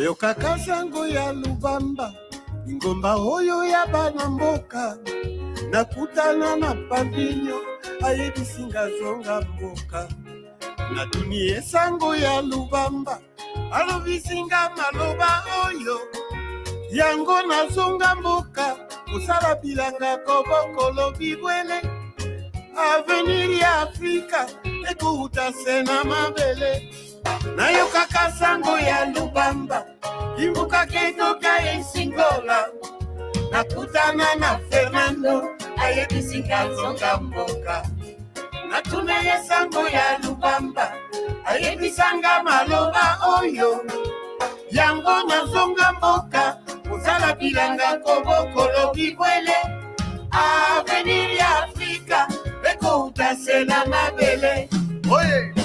Yokaka sango ya lubamba ingomba oyo ya bana mboka nakutana na pambinyo ayebisinga zonga mboka natuni esango ya lubamba alobisinga maloba oyo yango nazonga mboka kosala bilanga kobokolo bibwele avenir ya Afrika ekouta se na mabele nayokaka sango ya lubamba imbuka ketoka esingola nakutana na Fernando ayebisinga zonga mboka natuna ye sango ya lubamba ayebisanga maloba oyo yango nazonga mboka kozala bilanga kobokolo bibwele avenir ya Afrika ekouta se na mabele oye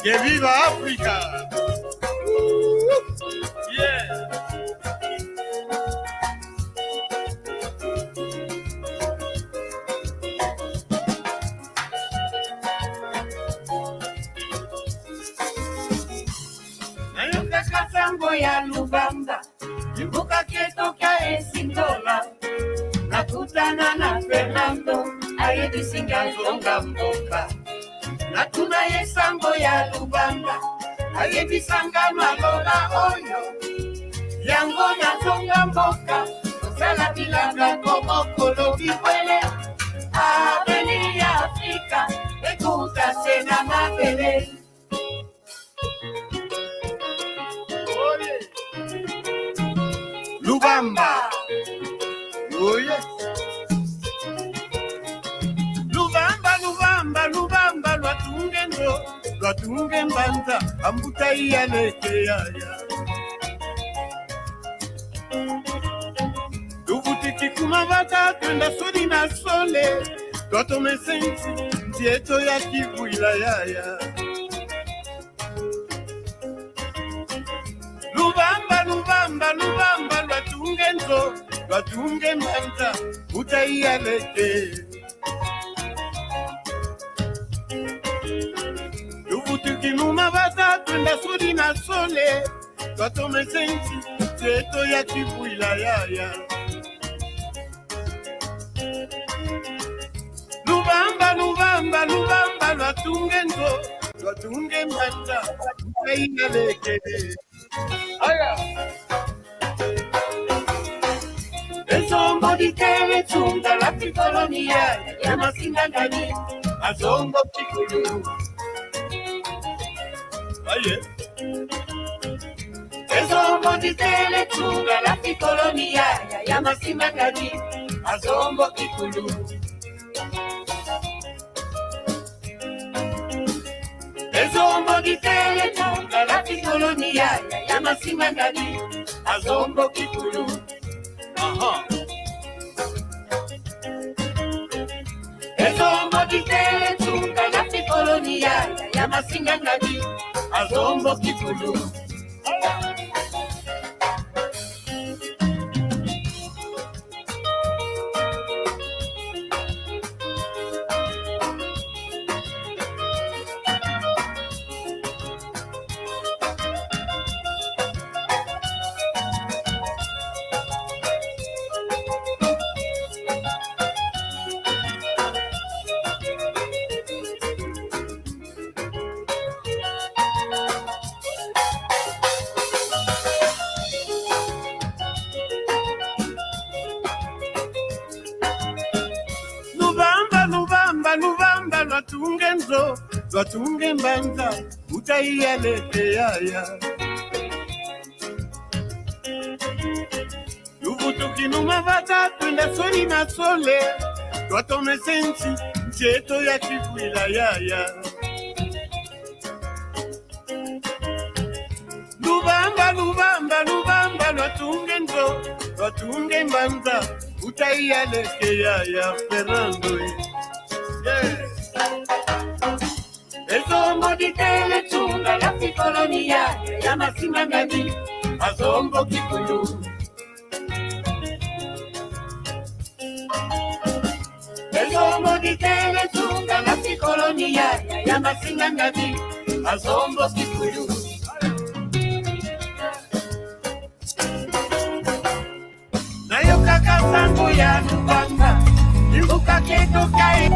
que viva África. Yeah. Nayokaka sango ya lubamba imbuka ketoka esindola nakutana na Fernando ayebisinga zonga mboka natuna ye sango ya lubamba ayebisanga maloba oyo yango nazonga mboka kosala bilanga kobokolo bibwele avenir ya Afrika ekouta se na mabele lubamba oye lubamba lwatunge mbanza ambuta iyaleke yaya luvutiki kumavaka twenda soli na sole twatomesenti ntieto ya kivwila yaya lubamba lwatunge mbanza ambuta iyaleke Tukinuma bata twenda sudi na sole twatomesenti teto ya kivwila yaya lubamba lwatunge mbanda einaleke aya esombo dikele tunda la pikolonia ya masingangani azongo pikulu aye ezombo ditele tunga la pikolonia ya masimangani azombo kikulu ezombo ditele tunga la pikolonia ya masimangani azombo kikulu aha ezombo ditele tunga la pikolonia ya masingangani azombo kikulu twatunge nzo twatunge mbanza utayaleke yaya tuvutukinuma vata twenda soli na sole twatomese nchi ncheto ya kivwila yaya lubamba lubamba lubamba lwatunge nzo lwatunge mbanza utayaleke yaya Fernando Ezombo ditele tunda la kikolonia ya masimangani azombo kikuyu Ezombo ditele tunda la kikolonia ya masimangani azombo kikuyu Nayo kaka sango ya lubanga Ibuka keto kai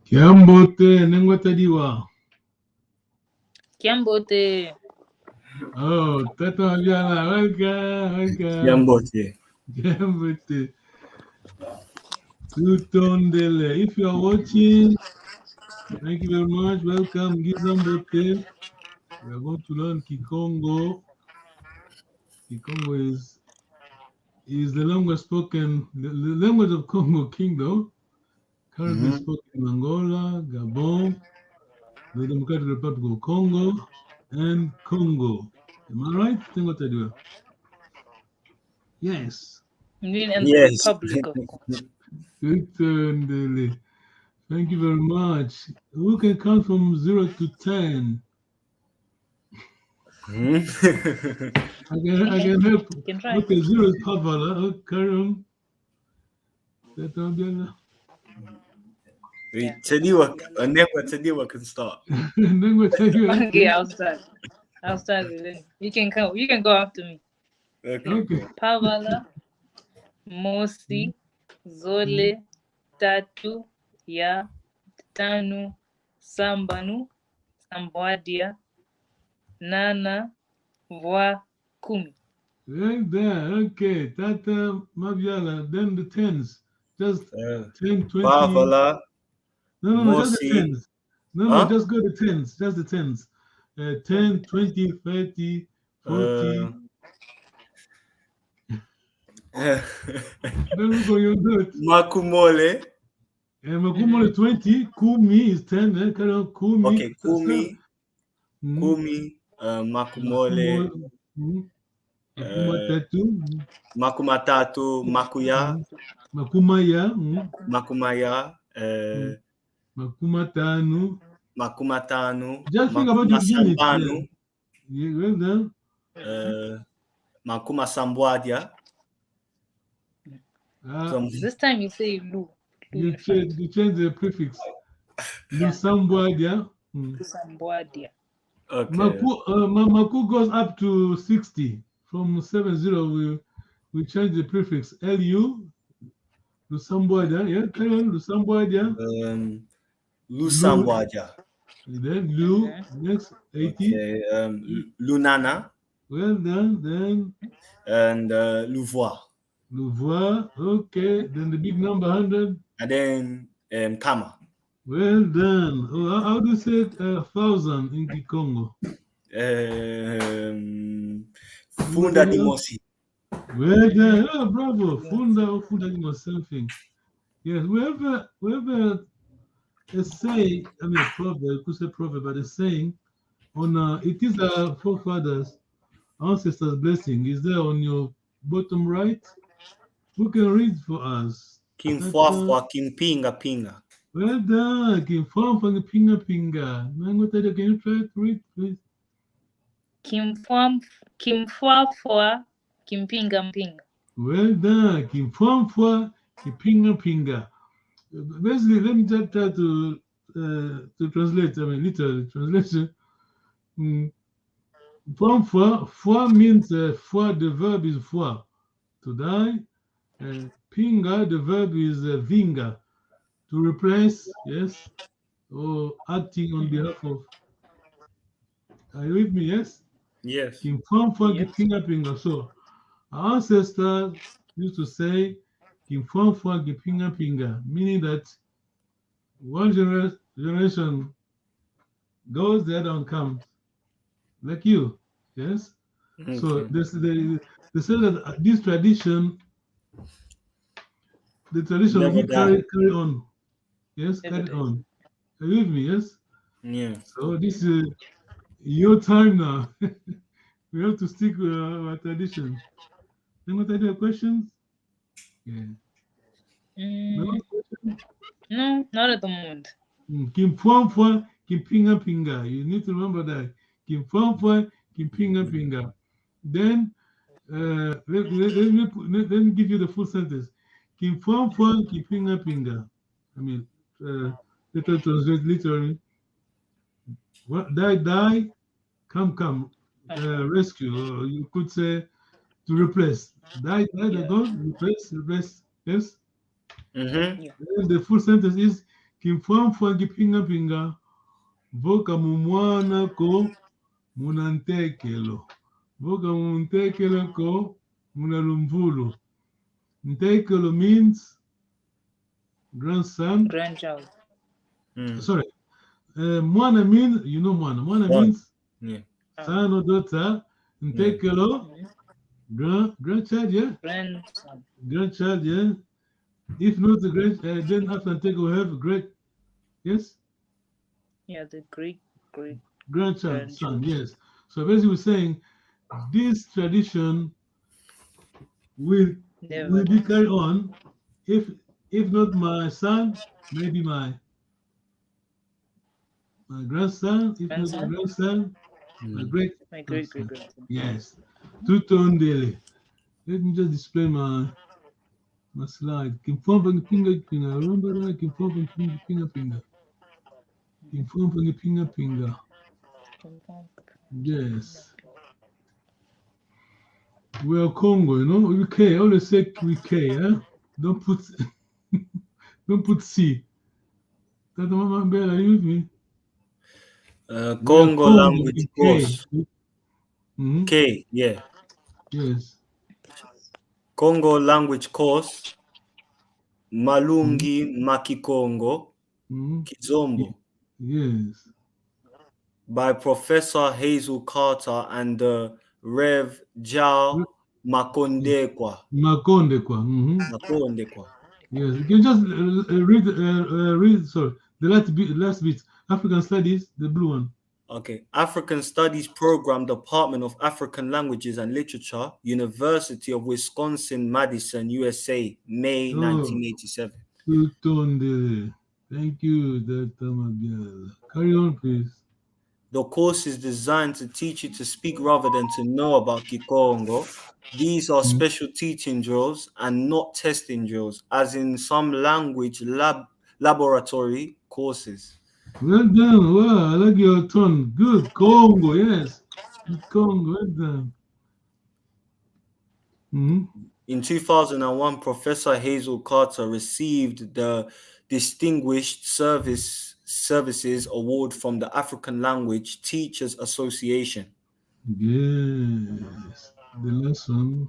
Kiambote, nengwatadiwa. Kiambote. Oh, Tata Abiana, welcome. Kiambote. Kiambote. Tutondele. If you are watching, thank you very much. Welcome, Gizambote. We are going to learn Kikongo. Kikongo is the language spoken, the language of Congo Kingdom, currently spoken in Angola, Gabon, the Democratic Republic of Congo, and Congo. Am I right? Think what I do. Yes. Yes. Republic of Congo. Thank you very much. Who can count from 0 to 10? I can help. Can try. Okay, 0 is Pavala. Karam. Tadiwa can start. Okay, I'll start. I'll start with it. You can come. You can go after me. Okay. Pavala, Mosi, Zole, Tatu, Ya, Tanu, Sambanu, Sambwadia, Nana, Wa, Kumi. Right there. Okay. Tata Mabiala. Then the tens. Just 10, 20. Pavala, No, just the Mosi. tens. No, just go the tens. Just the tens. 10, 20, 30, 40. Then we go your notes. Makumole. And Makumole 20. Kumi is 10. Kumi. Okay, Kumi. Kumi. Makumole. Makumatatu. Makumatatu. Makuya. Makumaya. Makumaya. Makumatanu. Makumatanu. Just think about your units. Makumasambanu. Yeah, well done. Makumasambwadia. This time you say Lu. You change the prefix. Lusambwadia. Sambwadia. Okay. Maku goes up to 60. From 70, we change the prefix. Lu. Lusambwadia. Yeah, carry on. Lusambwadia. Lusambwadia. Then Lu. Next, 80. Okay. Lunana. Well done. Then. And Louvois. Louvois. Okay. Then the big number 100. And then Kama. Well done. Oh, how do you say 1,000 in Kikongo? Funda Dimosi. Well done. Oh, bravo. Funda Dimosi, same thing. Yes, we have a saying, I mean a proverb, could say proverb, but a saying on it is our forefathers, ancestors' blessing. Is there on your bottom right? Who can read for us? Kimfwafwa, Kimpinga Pinga. Well done. Kimfwafwa, Pinga Pinga. Nangotada, can you try to read, please? Kimfwafwa, Kimpinga Mpinga. Well done. Kimfwafwa, Kipinga Pinga. Basically, let me just try to translate. I mean, literally translation. Foi means foi. The verb is foi, to die. Pinga, the verb is vinga, to replace. Yes, or acting on behalf of. Are you with me? Yes. Yes. Pinga pinga. So our ancestors used to say pinga pinga, meaning that one generation goes, the other one comes, like you. Yes. Okay. So they say that this tradition, the tradition will be carry on. Yes, carry on. Are you with me? Yes. Yeah. So this is your time now. We have to stick with our tradition. Any questions? Yeah. No, not at the moment. Kimpwamfwa, Kimpinga Pinga. You need to remember that. Kimpwamfwa, Kimpinga Pinga. Then let me give you the full sentence. Kimpwamfwa, Kimpinga Pinga. I mean, let us translate literally. Die, come, rescue. Or you could say to replace. Die, go, replace. Yes. And the full sentence is Kimfwamfwa Kipinga Pinga Voka mumwana ko munantekelo. Voka muntekelo ko munalumvulu. Ntekelo means grandson. Grandchild. Sorry. Mwana means, you know mwana. Mwana means son or daughter. Ntekelo, grandchild, yeah? Grandson. Grandchild, yeah? If not the great, then after Nteko we have great, yes? Yeah, the great grandchild, son, yes. So basically we're saying this tradition will be carried on. If not my son, maybe my grandson. If not my grandson, my great grandson. Yes. Tuton daily. Let me just display my slide. Kimfompa pinga. Remember that? Kimfompa pinga. Kimfompa pinga. Yes. We are Congo, you know. We K. I always say we K, huh? Don't put don't put C. Tata Mama Bell, are you with me? We are Congo Congo language in K. course. Mhm. K, yeah. Yes. Congo language course. Mhm. Malungi Makikongo Mhm. Kizombo Yes. by Professor Hazel Carter and the Rev. Jao Makondekwa. Makonde kwa. Mhm. Makondekwa. Yes. You can just read. Sorry, the last bit. African Studies, the blue one. Okay. African Studies Program, Department of African Languages and Literature, University of Wisconsin-Madison, USA, May Oh, 1987. Tutonde. Thank you, Dr. Mabiala. Carry on, please. The course is designed to teach you to speak rather than to know about Kikongo. These are Mhm. special teaching drills and not testing drills, as in some language laboratory courses. Well done. Wow, I like your tone. Good. Congo, yes. Congo, well done. Mhm. In 2001, Professor Hazel Carter received the Distinguished Services Award from the African Language Teachers Association. Yes. The last one.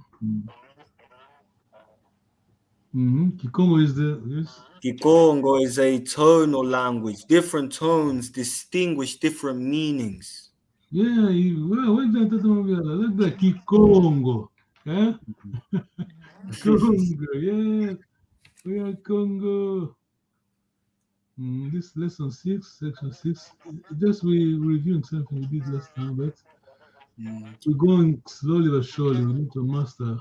Kikongo is the yes. Kikongo is a tonal language. Different tones distinguish different meanings. Yeah, well done, Tata Mabiala. I like that. Kikongo. Yeah? Congo, yes. We are Congo. This lesson 6, section 6. Just we reviewing something we did last time, but we're going slowly but surely. We need to master,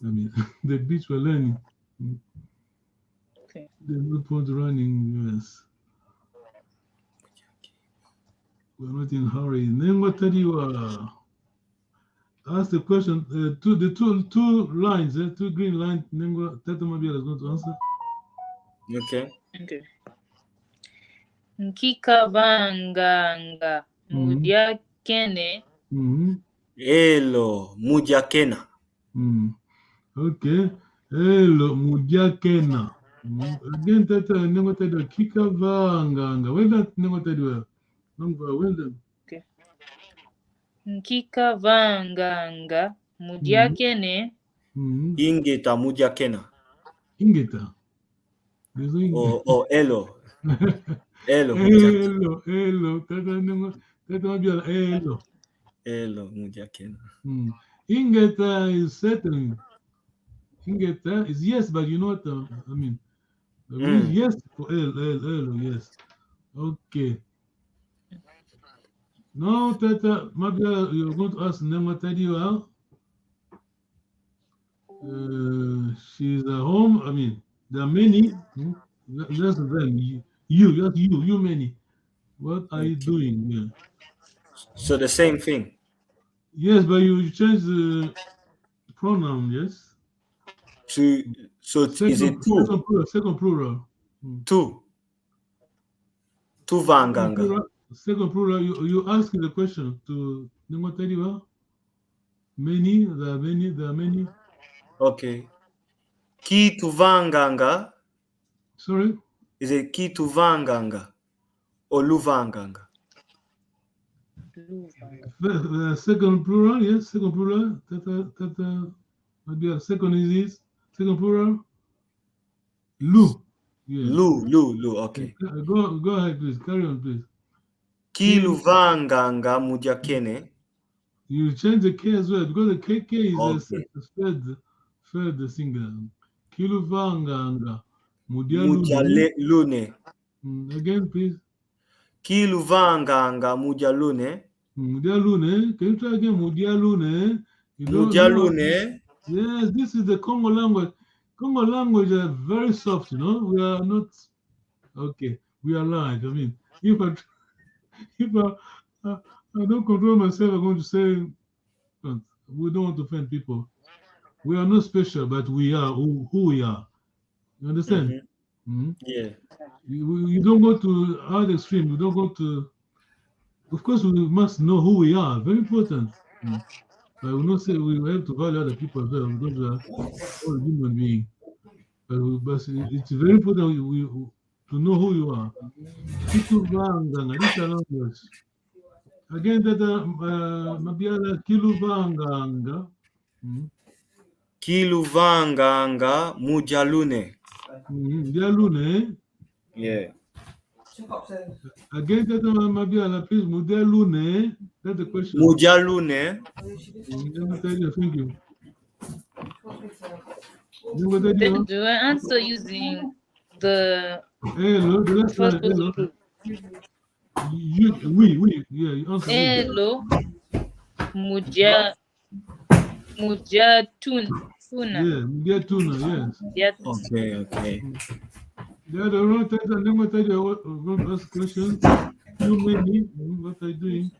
I mean, the beach we're learning. Okay. There's no point running, yes. We're not in a hurry. Then what tell you, ask the question, two lines, two green lines, Nengo Tata Mabiala is going to answer. Okay. Okay. Nkika vanganga Mm-hmm. mudia kene. Mm-hmm. Elo, Mujakena. Okay. Hello, Mujakena. Again, Tata, Nengo Tata, Kika Vanganga. Well done, Nengo Tata. Well done. Okay. Nkika vanganga mudia Mm-hmm. kene. Mm-hmm. Ingeta Mujakena. Ingeta. There's no Or Elo. Elo Mujakena. hello. Tata Nengo, Tata Mabiala, hello. Elo Mujakena. Ingeta is certain. Ingeta is yes, but you know what I mean. We use yes for yes. Okay. Now, Tata, Mabiala, you're going to ask Nema Tadiwa. She's at home. I mean, there are many. Less than you many. What are you Okay. doing? Yeah. So the same thing. Yes, but you change the pronoun, yes? Is it two? Second plural. Mm. Two. Two Second Vanganga. plural, second plural, you ask the question to Nema Tadiwa. Many, there are many. Okay. Kitu Vanganga. Sorry? Is it Kitu Vanganga or Luvanganga? Second plural, yes, second plural. Maybe a second is this. Second plural. Lu. Yes. Lu. Okay. Go ahead, please. Carry on, please. Kilu Vanganga Mujakene. You change the K as well because the KK is Okay. third singular. Kiluvanganga. Mudialune. Mujalune. Again, please. Kilu Vanganga Mujalune. Mudialune. Can you try again? Mudialune. You don't know. Mujalune. Yes, this is the Congo language. Congo language are very soft, you know. We are not okay. We are live. I mean, if I don't control myself, I'm going to say we don't want to offend people. We are not special, but we are who we are. You understand? Yeah. You don't go to hard extreme. You don't go to Of course, we must know who we are. Very important. But we not say we have to value other people as well because we are all human beings. But it's very important to know who you are. Kituvanganga, this is language. Again, that mabiala kiluvanganga. Kiluvanganga mujalune. Dialune. Yeah. Again, that mabiala please mudialune. That's the question. Mujalune. Thank you. Do I answer using the Hello, the last first one. person? Oui, yeah, you answer. Hello, Mujatuna. Yeah, Mujatuna, yes. Okay. The other one, I'm going to tell you what ask questions. You maybe what I doing.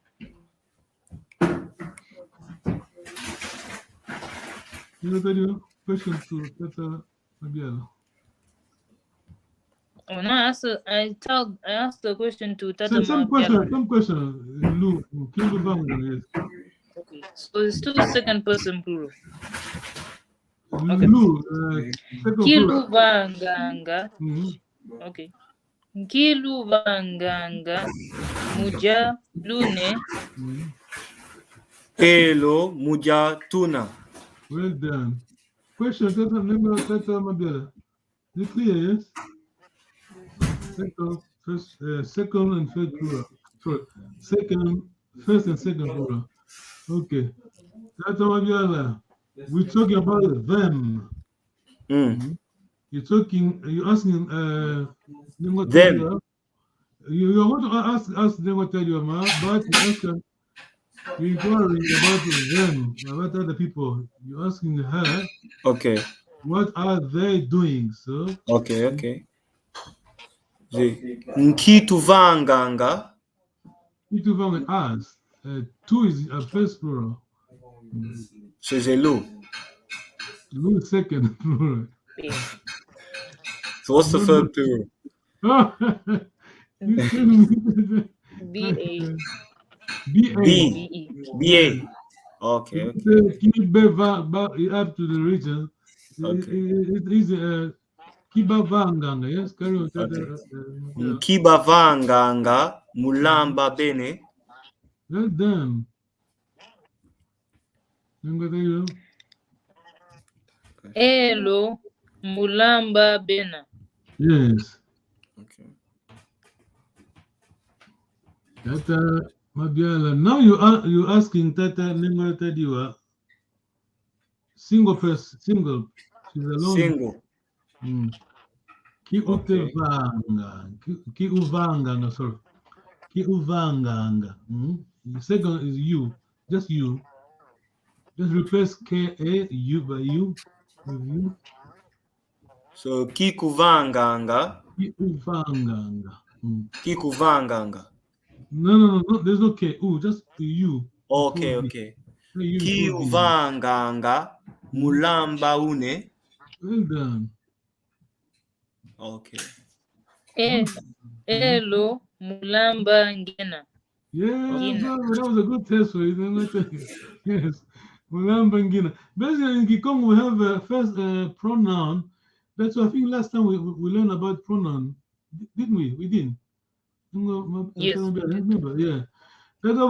You know, tell you question to Tata Mabiala. When I asked the question to Tata Some question, Lu, yes. Okay, so it's still second person plural. Okay. Lu, Kiluvanganga. Okay. Kiluvanganga mujalune. Elo mujatuna. Well done. Question, Tata Mabiala. Is it clear, yes? Second and third plural. Sorry, first and second plural. Okay. Tata Mabiala, we're talking about them. You're asking them. You want to ask them what tell you about you're inquiring about them, about other people. You're asking her. Okay. What are they doing? So okay. Nkituvanganga. Nkituvanganga as two is a first plural. So it's a Lu. Lu is second plural. So what's the third plural? B-A. Okay. Up to the region. It is Kibavanganga, yes? Carry on. Kibavanganga mulamba bene. Well done. Elo mulamba bena. Yes. Okay. Tata Mabiala. Now you asking Tata Nengo Tadiwa. Single person, single. She's alone. Single. Ki uvanga, sorry. Ki uvanganga. The second is you. Just you. Just replace K-A-U by you. With you. So kikuvanganga. Kikuvanganga. Kikuvanganga. No. There's no K. Just you. Okay. Kikuvanganga mulamba une. Well done. Okay. Elo mulamba ngena. Yeah, that was a good test for you. Yes. Mulamba ngina. Basically, in Kikongo, we have a first pronoun. That's why I think last time we learned about pronoun, didn't we? We didn't. Yes. Remember, yeah. That's why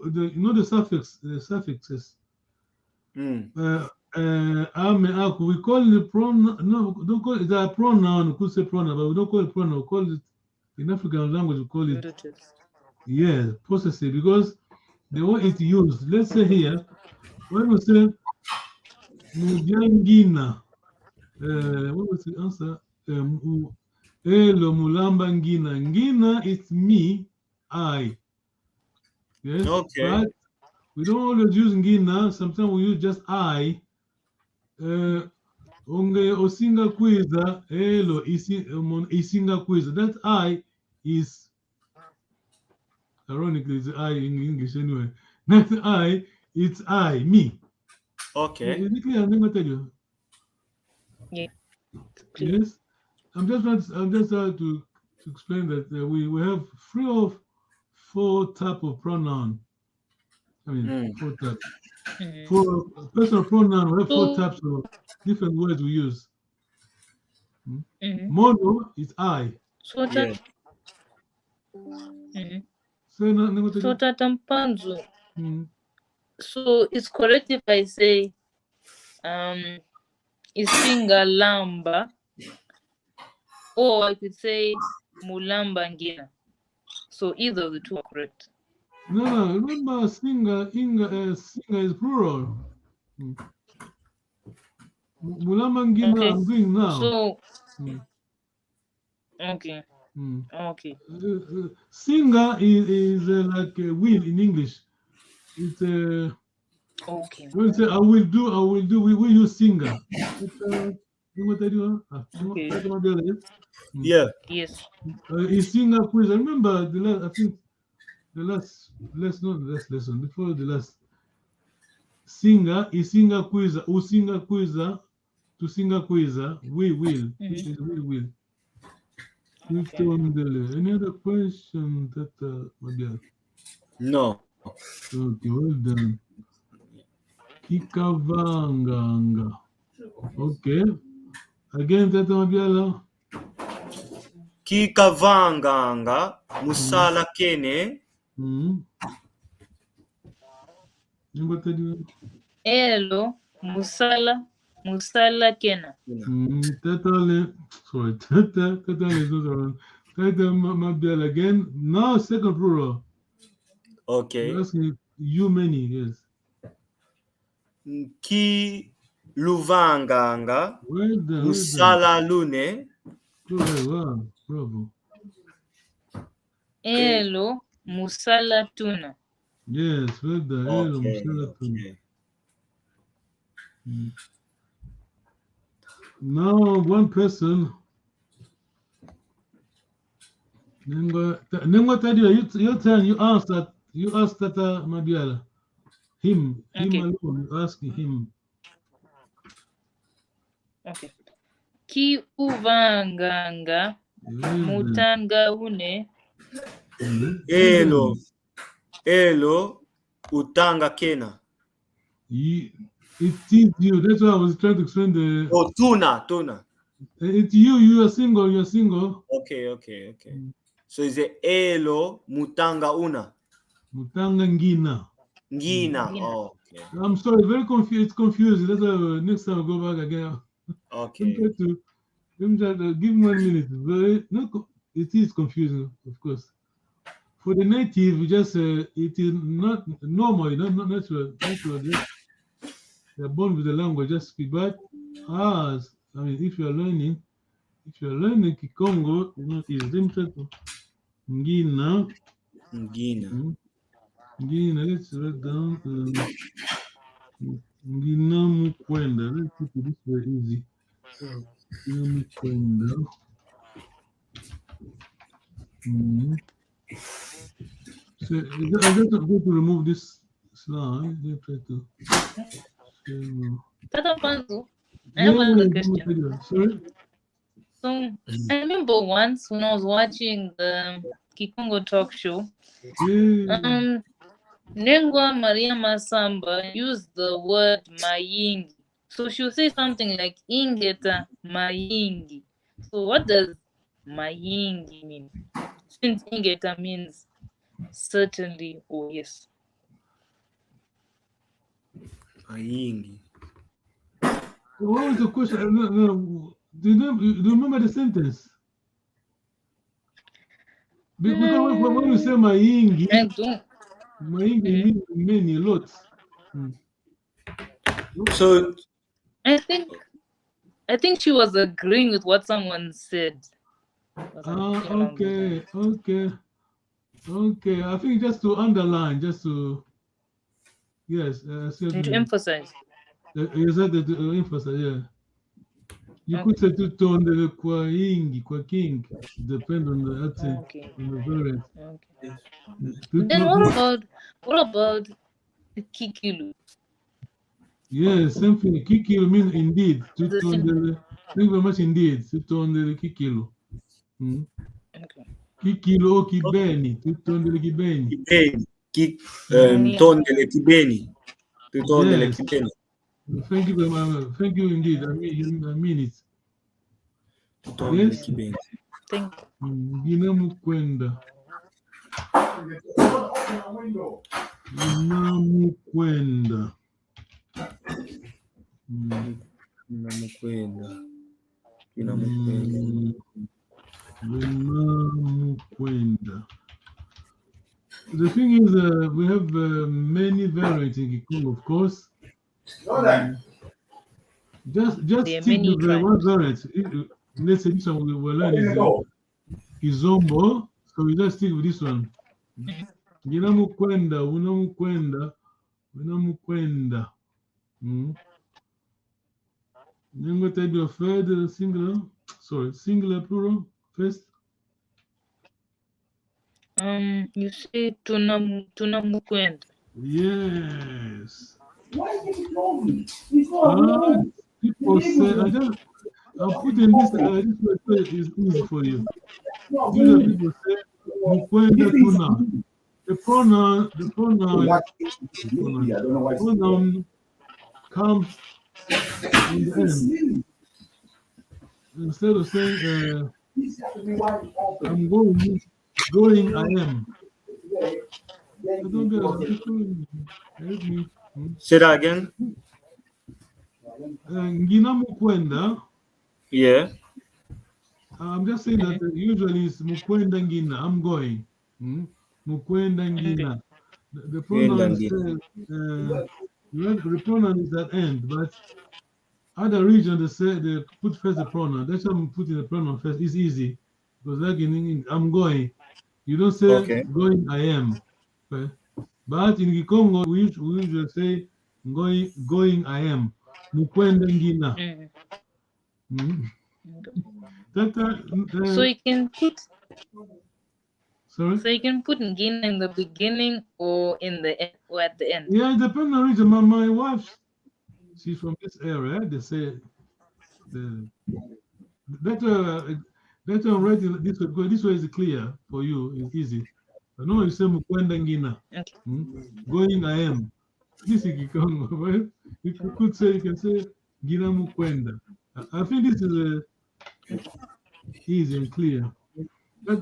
the suffixes. We call it pronoun. No, don't call it a pronoun. We could say pronoun, but we don't call it pronoun. We call it in African language. We call it possessive because the way it's used. Let's say here when we say Mujangina, what was the answer? Elo mulamba ngina. Ngina is me, I. Yes. Okay. But we don't always use ngina. Sometimes we use just I. Onge osinga kwiza. Elo isinga kwiza. That I is, ironically, it's I in English anyway. That I, it's I, me. Okay. Is it clear? I'm going to tell you. Yeah. Yes. I'm just trying to explain that we have 4 type of pronoun. I mean, 4 types. For personal pronoun, we have 4 types of different words we use. Mono is I. So that Say nothing what so that Mpanzu. Mm. So it's correct if I say Isinga Lamba, or I could say Mulamba Ngina. So either of the two are correct. No, remember singer is plural. Mulamba Ngina, Okay. I'm doing now. So okay. Okay. Singer is like a will in English. It's a Okay. when say I will do, we use singer. Okay. Yeah. Yes. Is singer quiz. I remember the last, I think the last lesson before the last. Singer is singer quiz, usinga quiza, to singer quiza, we will. Which is we will. Okay. Any other question that Mabia? No. Okay, well done. Kikavanganga. Okay. Again, Tata Mabiala. Kikavanganga, musala kene. Hello, Musala Kena. Tata is not around. Tata Mabiala again. Now, second plural. Okay. You're asking you many, yes. Ki luvanganga, Well done. musala lune. Good, wow, bravo. Hello, Musala Tuna. Yes, well done. Hello, Okay. Musala Tuna. Now, one person. Nengo tell you, your turn. You asked Tata Mabiala. Him alone. You ask him. Okay. Ki uvanganga mutanga une. Hello, utanga kena. It is you. That's why I was trying to explain the. Oh, tuna. It's you. You are single. You are single. Okay. So is it hello mutanga una? Mutanga ngina. Ngina. Oh, okay. I'm sorry, very confused. It's confusing. That's why next time I go back again. Okay. Let me try to give 1 minute. But it is confusing, of course. For the native, we just it is not normal, not natural. They're born with the language, just speak. But if you are learning Kikongo, it's not easy. Let me try to Ngina. Let's write down Ngina Mukwenda. Let's keep it this way easy. Ngina Mukwenda. So I'm just going to remove this slide. Let's try to. Tata Panzu, I have another question. Sorry? So I remember once when I was watching the Kikongo talk show, Nengwa Maria Masamba used the word mayingi. So she'll say something like ingeta mayingi. So what does mayingi mean? Since ingeta means certainly or yes. Mayingi. What was the question? No. Do you remember the sentence? Because when you say mayingi, I don't. Mayingi means many, lots. So I think she was agreeing with what someone said. Okay. I think just to underline, yes, and to emphasize. Exactly, to emphasize, yeah. You could say to tone the kwa king, depend on the accent, on the variant. Okay. Then what about kikilu? Yeah, same thing. Kikilu means indeed. To tone the, thank you very much indeed. To tone the kikilu. Okay. Kikilo kibeni. Tutondele kibeni. Kibeni. Yeah. Tondele kibeni. Tutondele Yes. kibeni. Thank you very much. Thank you indeed. I mean it. Tutondele Yes. kibeni. Thank Ngina mukwenda. Ngina mukwenda. Ngina mukwenda. Ngina mukwenda. The thing is, we have many varieties in Kikongo, of course. Just stick with one variant. Let's say this one we will learn is Kizombo, so we just stick with this one. Ngina mukwenda, una mukwenda, una mukwenda. Then what type of third singular? Sorry, singular plural first. You say tunamukwenda. Yes. People say I'm putting this way is easy for you. Usually people say mukwenda tuna. The pronoun comes in the end. Instead of saying I'm going I am. Say that again. Ngina mukwenda. Yeah. I'm just saying that usually it's mukwenda ngina. I'm going. Mukwenda ngina. The pronoun says the pronoun is at end, but other regions they say they put first the pronoun. That's why I'm putting the pronoun first. It's easy because like in English, I'm going. You don't say going I am. Okay? But in Kikongo we usually say going I am. Mukwenda ngina. So you can put. Sorry? So you can put ngina in the beginning or in the end or at the end. Yeah, it depends on region. My wife, she's from this area. They say that I'm writing this way because this way is clear for you. It's easy. I know you say mukwenda ngina. Going I am. This is Kikongo. Well, you can say ngina mukwenda. I think this is easy and clear. But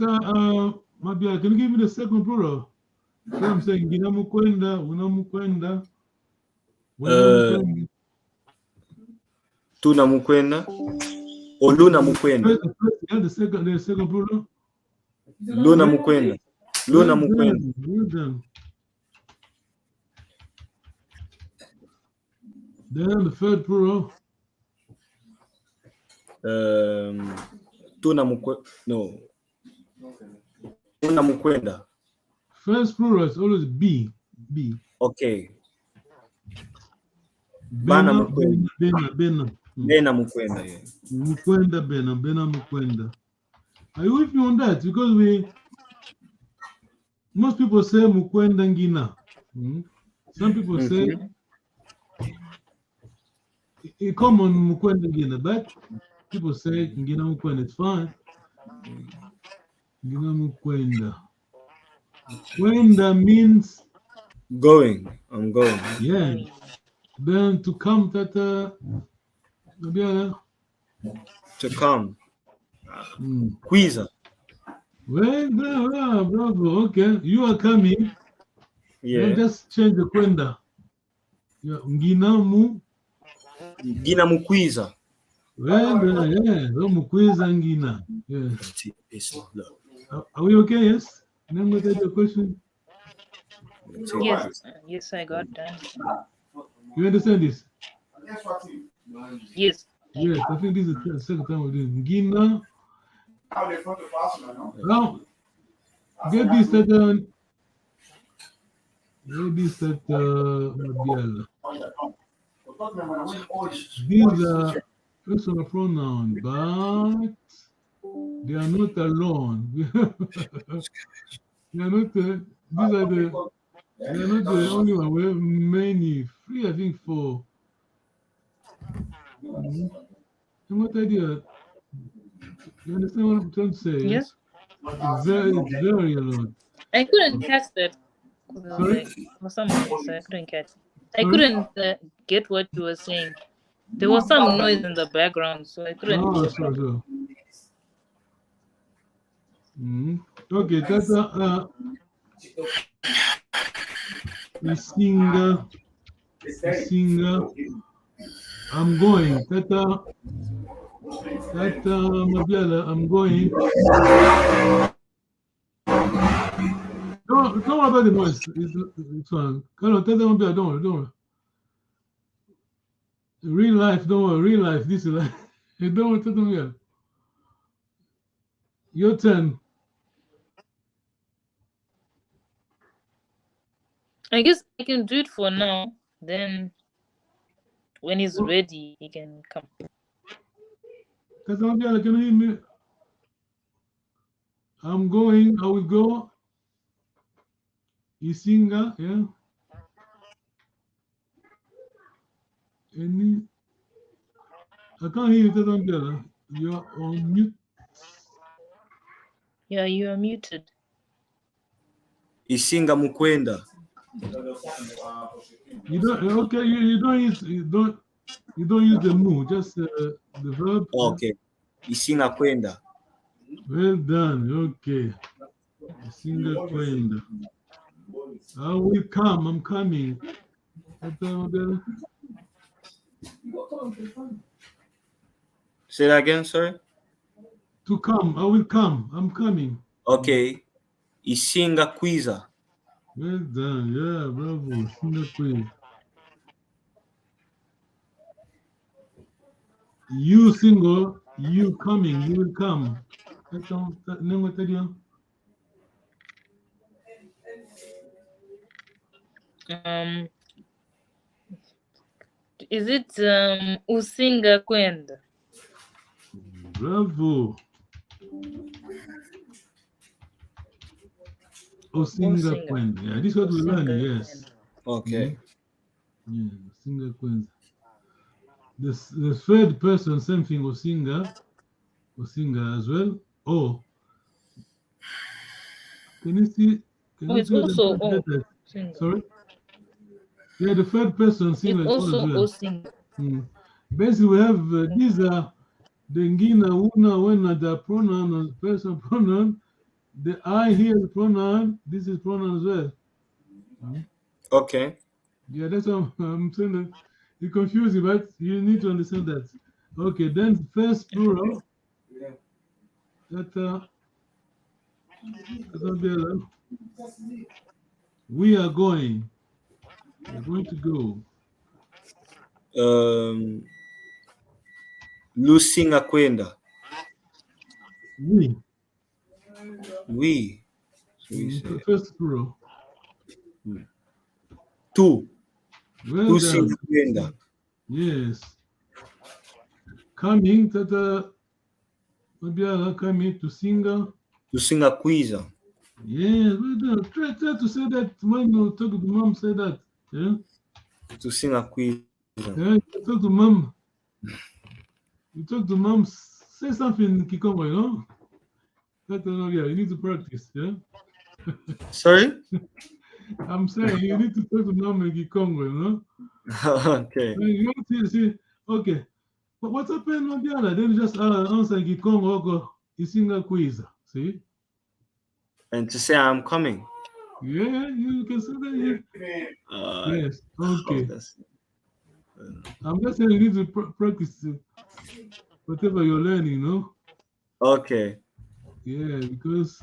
Mabia, can you give me the second plural? So I'm saying ngina mukwenda, una mukwenda. Tuna mukwenda. Or luna mukwenda. The second plural. Luna mukwenda. Luna mukwenda. Then the third plural. Tuna mukwenda. No. Tuna mukwenda. First plural is always B. Okay. Bena mukwenda. Bena mukwenda, yeah. Mukwenda bena mukwenda. Are you with me on that? Because most people say mukwenda ngina. Some people say in common mukwenda ngina, but people say ngina mukwenda. It's fine. Ngina mukwenda. Kwenda means going. I'm going. Yeah. Then to come to come. Quiza. Well, bravo. Okay, you are coming. Yeah. Then just change the kwenda. Yeah, ngina mukwiza. Well, yeah, mukwiza ngina. Yeah. Are we okay? Yes. Then what is your question? Yes, I got that. You understand this? Yes. Yes, I think this is the second time we're doing ngina. Now, get this at these are personal pronouns, but they are not alone. They are not the only one. We have many, 3, I think 4. And what idea? You understand what I'm trying to say? Yes. It's very a lot. I couldn't catch that. Sorry? For some reason, I couldn't catch it. I Sorry? couldn't get what you were saying. There was some noise in the background, so I couldn't hear. So. Okay, Tata, Isinga, I'm going. Tata, Mabiala, I'm going. Don't worry about the noise. It's fine. Tata Mabiala, don't worry. Real life, don't worry. Real life, this is life. Don't worry, Tata Mabiala. Your turn. I guess I can do it for now. Then, when he's ready, he can come. Tata Mabiala, can you hear me? I'm going. I will go. Isinga, yeah. I can't hear you, Tata Mabiala. You're on mute. Yeah, you are muted. Isinga mukwenda. You don't. Okay, you don't use the mu, just the verb. Okay. Isinga kwenda. Well done. Okay. Isinga kwenda. I will come. I'm coming. Say that again, sorry. To come. I will come. I'm coming. Okay. Isinga kwiza. Well done. Yeah, bravo. Isinga kwenda. You single, you coming, you will come. Is it usinga kwenda? Bravo. Usinga kwenda. Yeah, this is what we learn. Yes. Okay. Yeah, usinga kwenda. The third person, same thing, usinga as well. Oh. Can you see? It's also O. Sorry? Yeah, the third person, singa it's also as well. usinga. Basically, we have these are the ngina, una, wena, the pronoun, person pronoun. The I here is pronoun. This is pronoun as well. Okay. Yeah, that's what I'm saying. That you confuse you, but you need to understand that. Okay, then first plural. We are going. We're going to go. Lusinga kwenda. We. First plural. Tu. Well Lusinga kwenda. Yes. Coming, Tata Mabiala, coming to singa. Lusinga kwiza. Yeah, well done. Try to say that when you talk to mom, say that. Yeah. Lusinga kwiza. Yeah, you talk to mom. You talk to mom, say something in Kikongo, you know? You need to practice, yeah? Sorry? I'm saying you need to talk to mom in Kikongo, you know? Okay. You want to see, okay. But what's happened on the other? Then you just answer Kikongo, go, Isinga quiz, see? And to say I'm coming. Yeah, you can say that. Yes, okay. I'm just saying you need to practice whatever you're learning, you know? Okay. Yeah, because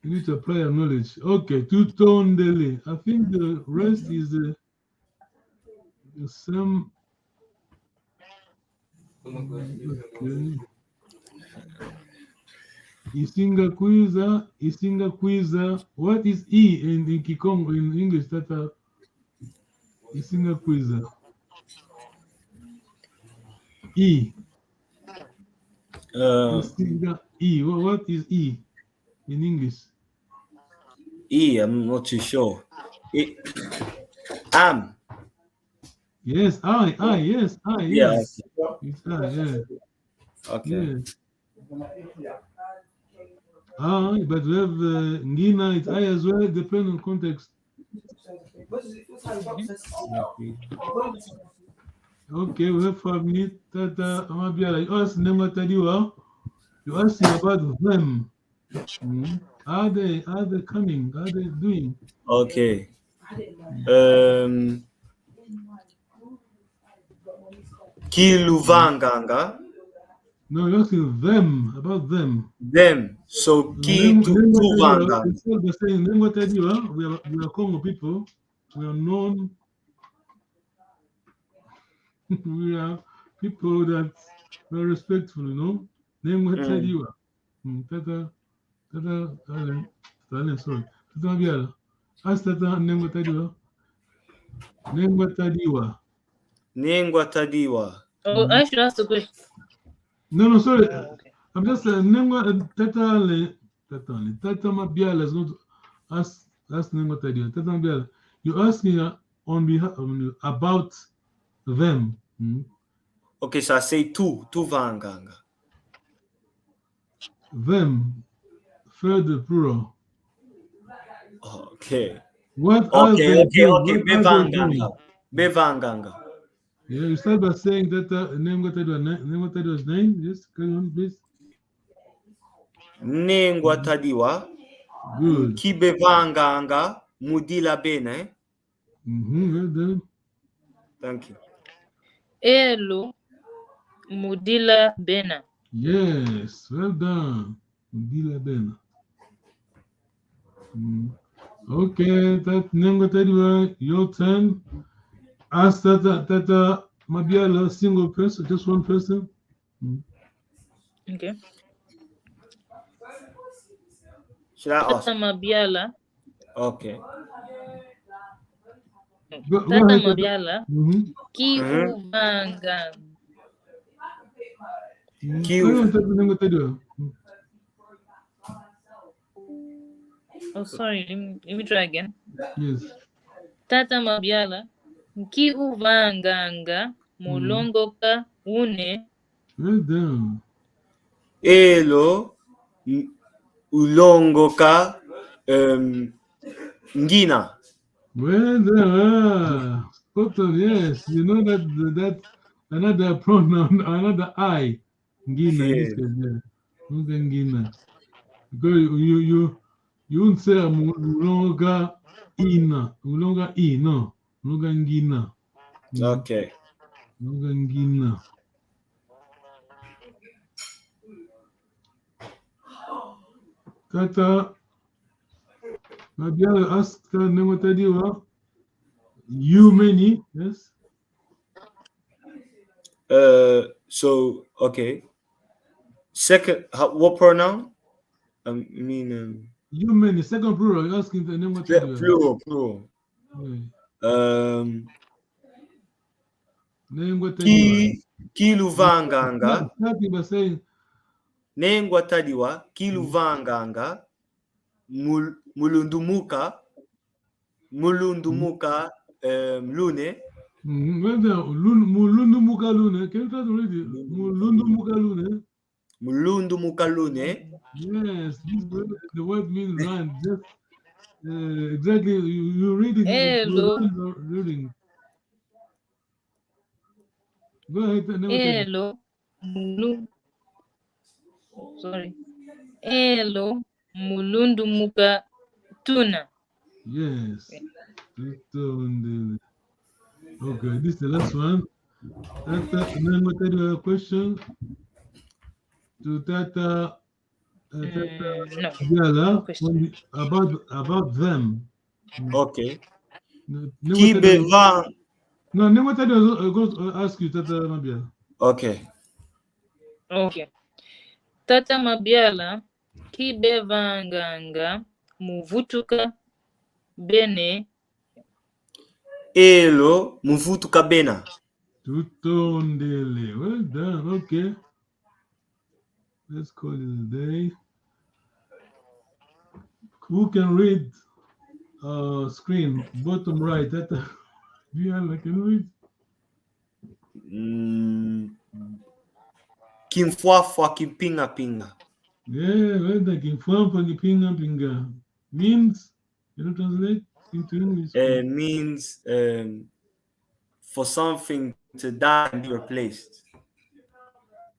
you need to apply your knowledge. Okay, tutondele. I think the rest is the same. Okay. Isinga quiza. What is E in Kikongo in English? That Isinga quiza. E. Isinga E. What is E in English? E, I'm not too sure. Am. Yes, yes, yes. It's yeah. Okay. Yeah. but we have Ngina, it's I as well, depending on context. Okay, we have 5 minutes. Tata Amabiala, you ask Nema Tadiwa, you asking about them. Are they coming? Are they doing? Okay. Kiluvanganga. No, you're asking them, about them. Them. So ki tuvanganga. Instead of saying Nema Tadiwa, we are Congo people. We are known. We are people that are respectful, you know. Nema Tadiwa. Tata, sorry. Tata Amabiala. Ask Tata Nema Tadiwa. Nema Tadiwa. Nengwa Tadiwa. Oh, I should ask the question. No, sorry. Okay. I'm just Nema Tata Amabiala is not ask Nema Tadiwa. Tata Amabiala, you're asking on behalf about them. Okay, so I say tuvanganga. Them, third plural. Okay. What are they Okay. doing? Bevanganga. Bevanganga. Yeah, you start by saying that Nema Tadiwa's name. Yes, carry on, please. Nengwa Tadiwa. Good. Kibevanganga mudila bene. Well done. Thank you. Elo Mudila Bena. Yes, well done. Mudila Bena. Okay, that Nengo Tadiwa, your turn. Ask that Mabiala, single person, just one person. Okay. Should I ask? Tata Mabiala. Okay. Tata Mabiala. Ki uvanga. Oh, sorry. Let me try again. Yes. Tata Mabiala. Ki uvanganga mulongoka une. Well done. Elo ulongoka ngina. Well done. Spot on, yes. You know that another pronoun, another I. Ngina, in this case, yeah. Ngina. Because you won't say mulonga ina. Mulonga I, no. Mulonga ngina. Okay. Mulonga ngina. Tata Mabiala asked Nema Tadiwa, you many, yes? So okay. Second, what pronoun? You many. Second plural. You're asking the Nema Tadiwa. Plural. Nema Tadiwa. Kiluvanganga. Starting by saying Nengwa Tadiwa. Kiluvanganga. Mulundumuka lune. Mulundumuka lune. Can you try to read it? Mulundumuka lune. Mulundumuka lune. Yes, the word means land. Just exactly. You're reading. Hello. Reading. Go ahead. Hello. Sorry. Hello. Mulundumuka tuna. Yes. Okay, this is the last one. Then what are the question to Tata no question. about them. Okay. No, what I going to ask you, Tata Mabiala. Okay. Okay. Tata Mabiala kibevanganga muvutuka bene. Elo muvutuka bena. Tutondele. Well done. Okay. Let's call it a day. Who can read screen bottom right? Tata Mabiala, can you read? Kimfwafwa kimpinga pinga. Yeah, wenda kimfampa kipinga pinga means, you know, translate into English. Means for something to die and be replaced.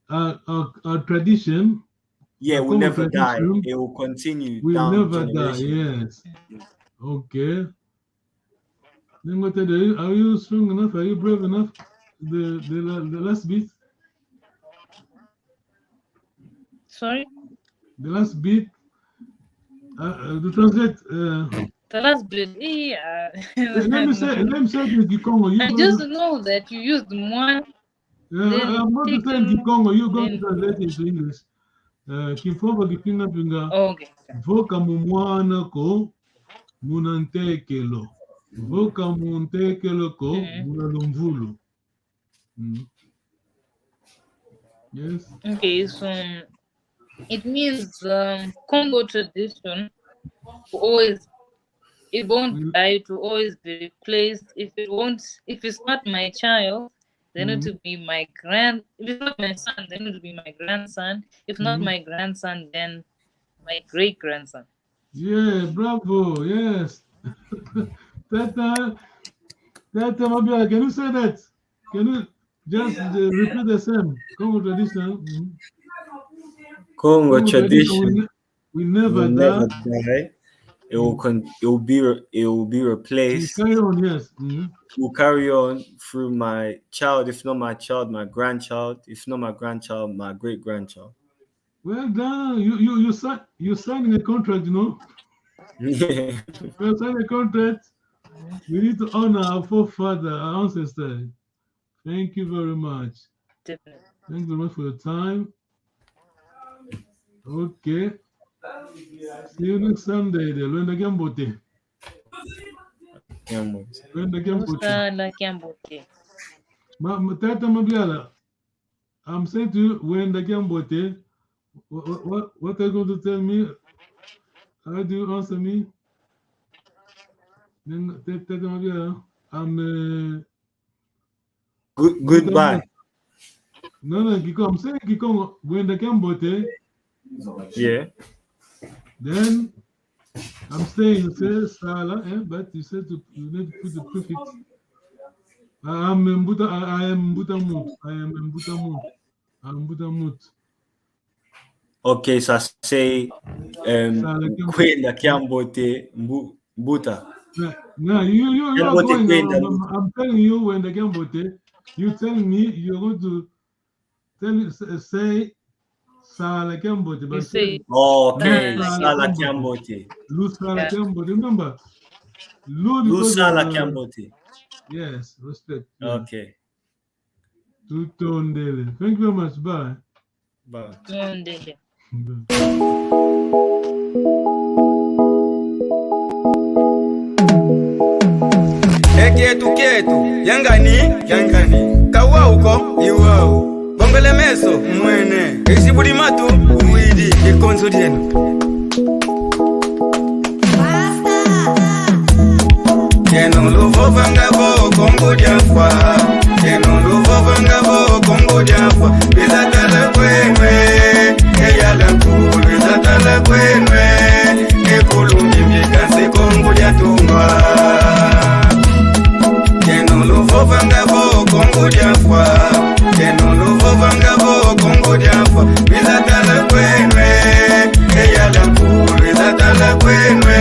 Our tradition. Yeah, our will Congo never die. tradition It will continue will down never die. generations. Yes. Okay. Then what are you strong enough? Are you brave enough? The last bit. Sorry? The last bit. To translate. The last bit. Yeah. Let me say the Kikongo. I just know that you used one. I'm not to say Kikongo. You're going to translate it into English. Kimfova kipinga pinga. Okay. Voka mumwana ko munantekelo. Voka muntekelo ko munalumvulu. Yes. Okay, so it means Congo tradition always, it won't die, to always be replaced. If it's not my child, then it will be my if it's not my son, then it will be my grandson. If not my grandson, then my great grandson. Yeah, bravo. Yes. Tata Mabia, can you say that? Can you just repeat the same? Congo tradition. Congo tradition will never die. It will be replaced. Carry on, yes. Will carry on through my child, if not my child, my grandchild, if not my grandchild, my great grandchild. Well done. You signing a contract, you know. Yeah. You sign a contract. We need to honor our forefather, our ancestors. Thank you very much. Definitely. Thank you very much for your time. Okay. See you next Sunday. Luenda Gambote. Luenda Gambote. Tata Mabiala, I'm saying to you, Luenda Gambote. What are you going to tell me? How do you answer me? Then Tata Mabiala, I'm goodbye. No, Kikongo. I'm saying Kikongo, Luenda Gambote. Yeah. Then I'm saying Sala, but you said you need to put the prefix. I am Mbutamut. Okay, so I say Kwenda Kiambote Mbuta. No, you are going. I'm telling you when the Gambote, you telling me you're going to say Sala Gambote. You say okay, Sala Gambote. Sala Gambote. Remember, Sala Gambote. Yes, respect. Okay. Thank you very much. Bye. Bye. Kietu yangani kawa uko iwao bongole meso mwene isibudi matu uwidi ikonzo dienu Yeno luvo vangavo Congo diafwa Yeno luvo vangavo Congo diafwa Bizatala kwenwe Eyala kulu Bizatala kwenwe Ekulungi mbikansi Congo diatungwa Yeno luvo vangavo Congo diafwa Yeno luvo vangavo Congo diafwa Bizatala kwenwe Eyala kulu Bizatala kwenwe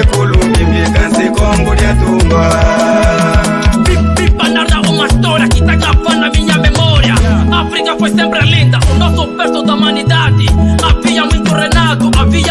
Ekulungi mbikansi Congo diatungwa Pipa narra uma história que tá gravando na minha memória. África foi sempre linda, o nosso berço da humanidade. Havia muito renado, havia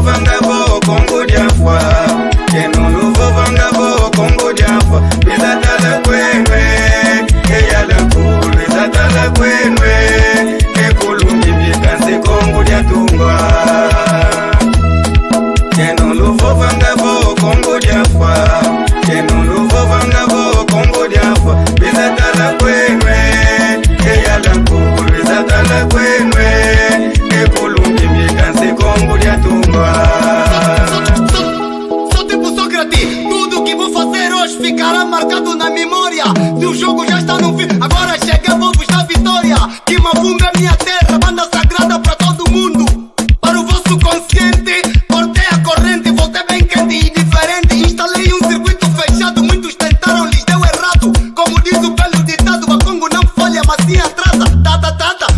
vangavo Congo diafwa Kenulu vangavo Congo diafwa Bizatala kwenwe Eyala kulu Bizatala kwenwe Ekulungi bikansi Congo diatungwa Kenulu vangavo Congo diafwa Kenulu vangavo Congo diafwa Bizatala kwenwe Eyala kulu Bizatala kwenwe Ekulungi bikansi Congo diatungwa. Sou tipo Sócrates, tudo que vou fazer hoje ficará marcado na memória. Se o jogo já está no fim, agora chega, vou vos dar vitória. Que Mavunga é minha terra, banda sagrada para todo mundo. Para o vosso consciente, cortei a corrente, voltei bem quente e diferente. Instalei um circuito fechado, muitos tentaram, lhes deu errado. Como diz o velho ditado, a Congo não falha, mas sim atrasa. Tata,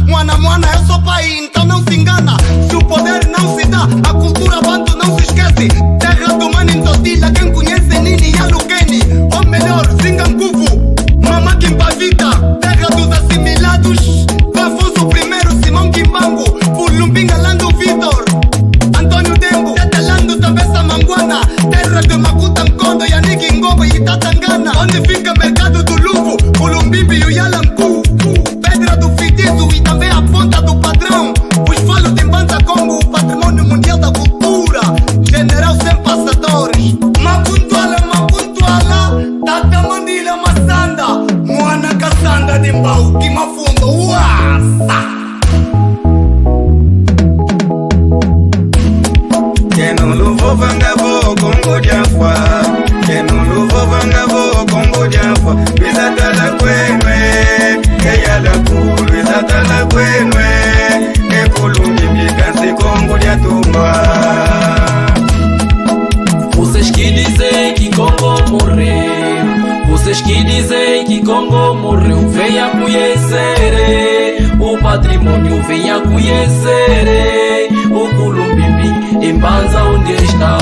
moana, eu sou pai, então não se engana. Se o poder não se dá, a cultura banto não se esquece. Terra do mano em Totila, quem conhece Nini e Alukeni. Ou melhor, Zinganguvu, Mama Kimpavita. Terra dos assimilados, Afonso I, Simão Kimbangu, Pulumbinga, Lando Vitor, Antônio Dembo, Tetelando, Tabessa Manguana. Terra de Makuta Nkondo, Yannick Ngombo e Tatangana. Onde fica mercado do Luvo, Pulumbimbi e o Yalanku. Pedra do Fidizo e também a ponta do padrão. Os falos de Mbanza Congo, o patrimônio mundial da cultura. General sem passadores. Mapuntuala, Tata Mandila Massanda. Moana Cassanda de Mbau, que mafundo, uasa. Kenulu vangavo Congo diafwa Kenulu vangavo Congo diafwa Bizatala kwenwe Eyala kulu Bizatala kwenwe Ekulungi bikansi Congo diatumba. Vocês que dizem que Congo morreu, vocês que dizem que Congo morreu, venha conhecer o patrimônio, venha conhecer o Culumbimbi em Mbanza onde está.